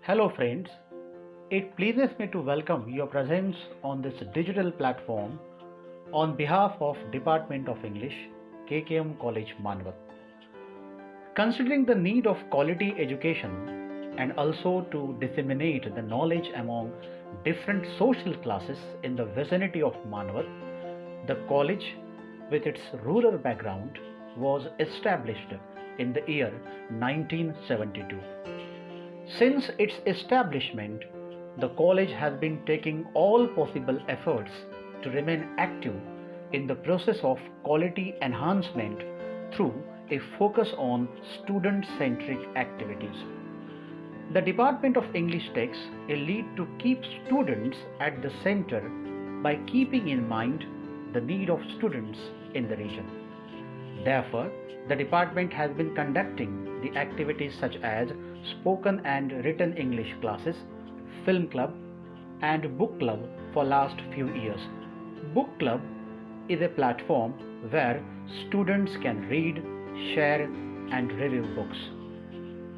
Hello, friends. It pleases me to welcome your presence on this digital platform on behalf of Department of English, KKM College Manvat. Considering the need of quality education and also to disseminate the knowledge among different social classes in the vicinity of Manvat, the college, with its rural background, was established in the year 1972. Since its establishment, the college has been taking all possible efforts to remain active in the process of quality enhancement through a focus on student centric activities. The Department of English takes a lead to keep students at the center by keeping in mind the need of students in the region. Therefore, the department has been conducting the activities such as spoken and written English classes, film club, and book club for last few years. Book club is a platform where students can read, share, and review books.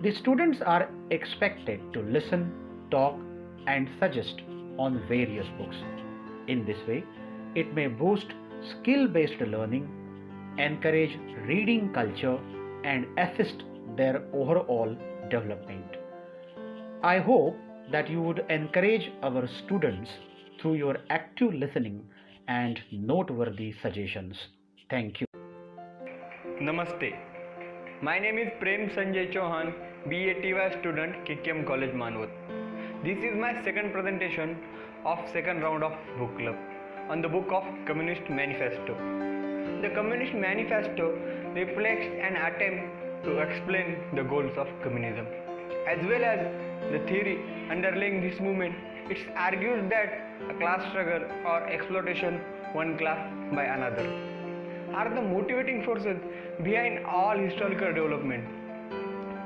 The students are expected to listen, talk, and suggest on various books. In this way, it may boost skill-based learning, encourage reading culture, and assist their overall development. I hope that you would encourage our students through your active listening and noteworthy suggestions. Thank you. Namaste. My name is Prem Sanjay Chauhan, BA student, KKM College Manvat. This is my second presentation of second round of book club on the book of Communist Manifesto. The Communist Manifesto reflects an attempt to explain the goals of communism, as well as the theory underlying this movement. It argues that a class struggle or exploitation one class by another are the motivating forces behind all historical development.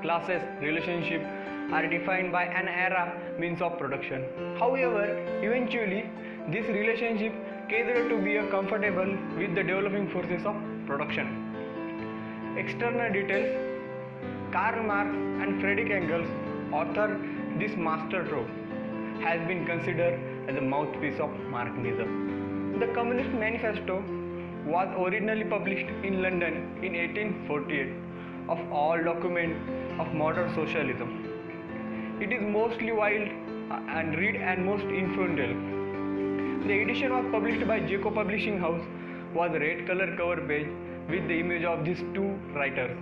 Classes relationship are defined by an era means of production. However, eventually this relationship cater to be comfortable with the developing forces of production. External details. Karl Marx and Friedrich Engels author this master trope has been considered as a mouthpiece of Marxism. The Communist Manifesto was originally published in London in 1848 of all documents of modern socialism. It is mostly wild and read and most influential. The edition was published by Jacob Publishing House was red color cover page with the image of these two writers.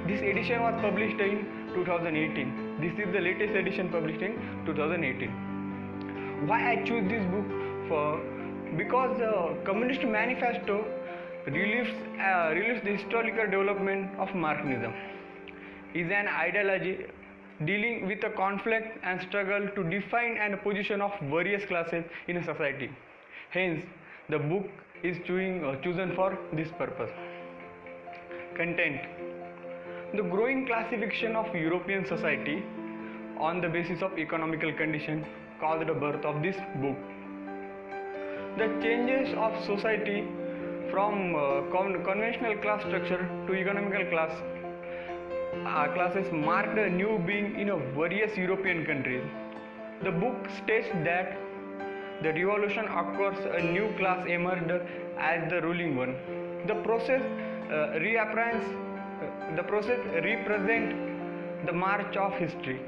This edition was published in 2018. This is the latest edition published in 2018. Why I choose this book? Because the Communist Manifesto relieves the historical development of Marxism. Is an ideology dealing with a conflict and struggle to define and position of various classes in a society. Hence, the book is chosen for this purpose. Content. The growing classification of European society on the basis of economical condition caused the birth of this book. The changes of society from conventional class structure to economical classes marked a new being in various European countries. The book states that the revolution occurs, a new class emerged as the ruling one. The process represents the march of history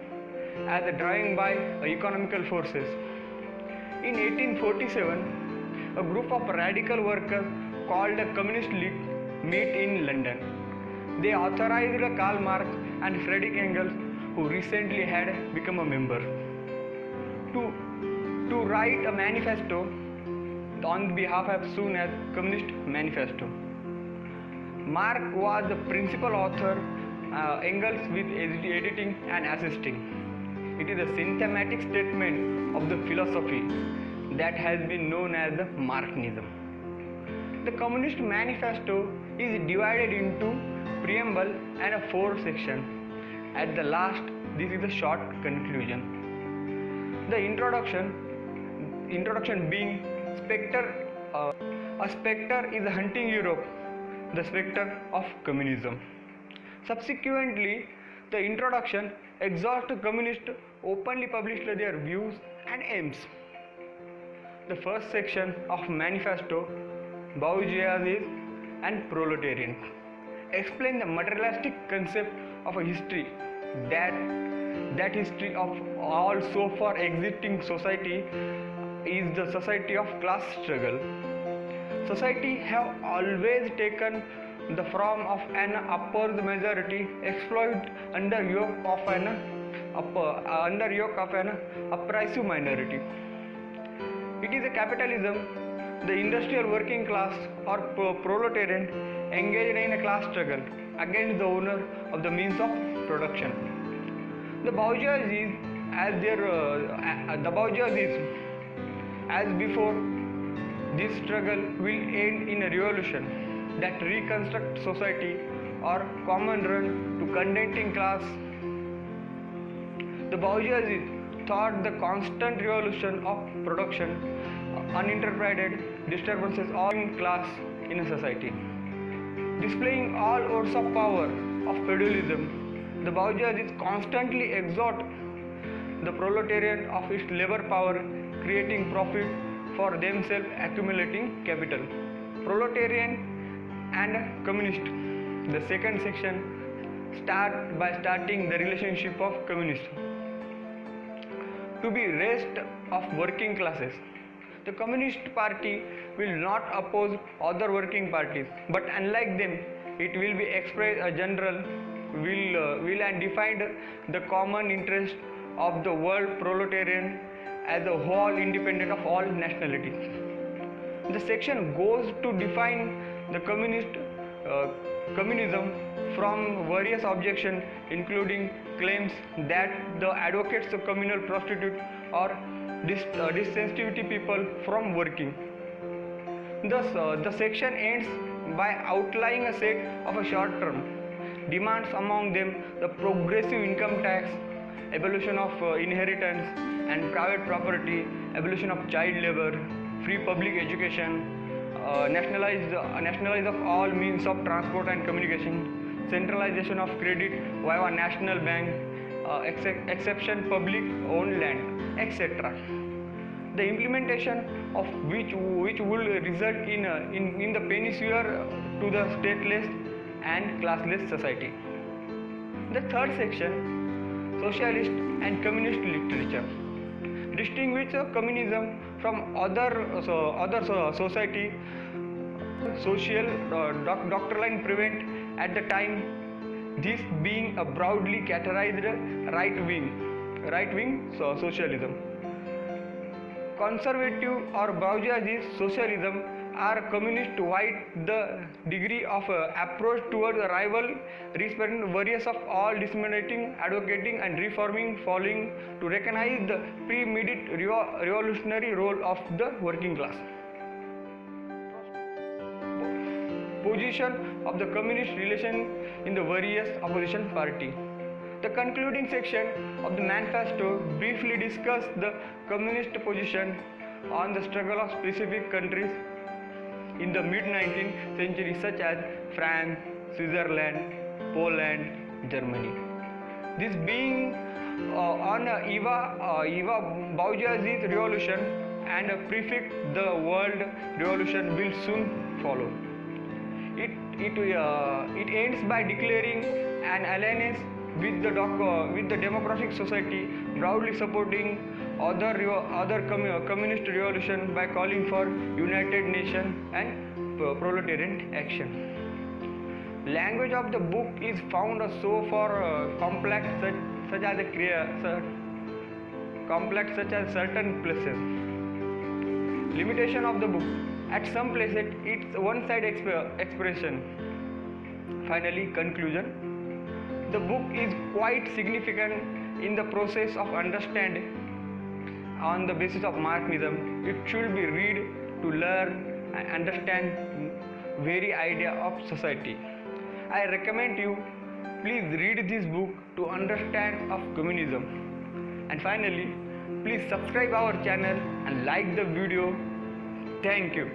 as a driving by economical forces. In 1847, a group of radical workers called the Communist League met in London. They authorized Karl Marx and Friedrich Engels, who recently had become a member, to write a manifesto on behalf of soon as Communist Manifesto. Marx was the principal author, Engels with editing and assisting. It is a systematic statement of the philosophy that has been known as the Marxism. The Communist Manifesto is divided into preamble and a 4 section. At the last, this is a short conclusion. The introduction being spectre. A spectre is hunting Europe, the spectre of communism. Subsequently, the introduction exhorts communists openly published their views and aims. The first section of manifesto, bourgeoisie and proletarian, explain the materialistic concept of a history, that history of all so far existing society is the society of class struggle. Society have always taken the form of an upper majority exploited under yoke of an oppressive minority. It is a capitalism, the industrial working class or proletarian engaged in a class struggle against the owner of the means of production. The bourgeoisie, as before, this struggle will end in a revolution that reconstructs society or common run to contending class. The bourgeoisie thought the constant revolution of production, uninterpreted disturbances all in class in a society. Displaying all sorts of power of feudalism, the bourgeoisie constantly exhort the proletarian of its labor power, creating profit for themselves, accumulating capital. Proletarian and communist. The second section starting the relationship of communists to be rest of working classes. The Communist Party will not oppose other working parties, but unlike them, it will be express a general will and defined the common interest of the world proletarian as a whole, independent of all nationalities. The section goes to define the communism from various objections, including claims that the advocates of communal prostitute or disinsensitivity people from working. Thus, the section ends by outlining a set of a short-term demands, among them the progressive income tax, abolition of inheritance and private property, abolition of child labor, free public education, nationalize of all means of transport and communication, centralization of credit via national bank, exception public owned land, etc. The implementation of which will result in the panacea to the stateless and classless society. The third section, socialist and communist literature, distinguish communism from other society social doctrine prevent at the time, this being a broadly categorized right wing socialism. Conservative or bourgeoisie socialism are communist wide the degree of approach towards the rival respecting various of all disseminating, advocating and reforming, following to recognize the pre-meditated revolutionary role of the working class. Position of the communist relation in the various opposition party. The concluding section of the manifesto briefly discussed the communist position on the struggle of specific countries in the mid-19th century, such as France, Switzerland, Poland, Germany. This being on Eva bourgeoisie revolution and prefix the world revolution will soon follow. It ends by declaring an alliance with the democratic society, broadly supporting other communist revolution by calling for United Nations and proletarian action. Language of the book is found so far complex such as certain places. Limitation of the book. At some places it's one-side expression. Finally, conclusion. The book is quite significant in the process of understanding on the basis of Marxism. It should be read to learn and understand very idea of society. I recommend you please read this book to understand of communism. And finally, please subscribe our channel and like the video. Thank you.